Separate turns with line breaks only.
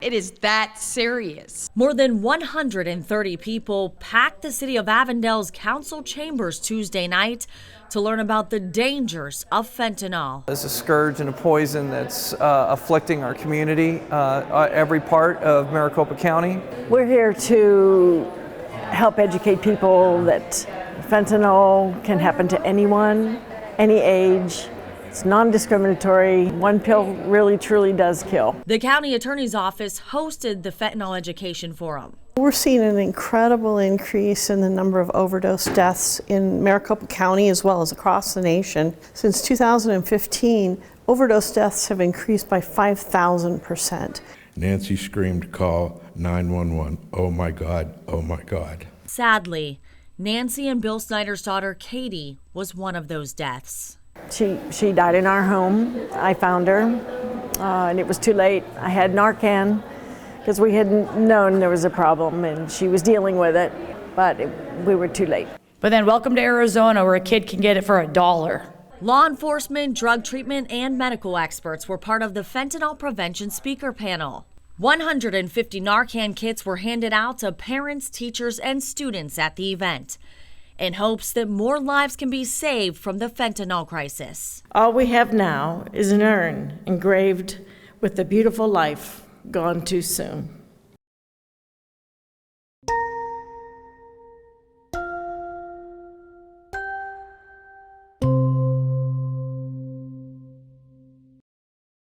It is that serious.
More than 130 people packed the city of Avondale's council chambers Tuesday night to learn about the dangers of fentanyl.
It's a scourge and a poison that's afflicting our community, every part of Maricopa County.
We're here to help educate people that fentanyl can happen to anyone, any age. It's non-discriminatory. One pill really, truly does kill.
The county attorney's office hosted the Fentanyl Education Forum.
We're seeing an incredible increase in the number of overdose deaths in Maricopa County as well as across the nation. Since 2015, overdose deaths have increased by 5,000%.
Nancy screamed, "Call 911. Oh my God, oh my God."
Sadly, Nancy and Bill Snyder's daughter, Katie, was one of those deaths.
She died in our home. I found her, and it was too late. I had Narcan because we hadn't known there was a problem, and she was dealing with it, but we were too late.
But then welcome to Arizona, where a kid can get it for $1.
Law enforcement, drug treatment, and medical experts were part of the fentanyl prevention speaker panel. 150 Narcan kits were handed out to parents, teachers, and students at the event, in hopes that more lives can be saved from the fentanyl crisis.
All we have now is an urn engraved with the beautiful life gone too soon.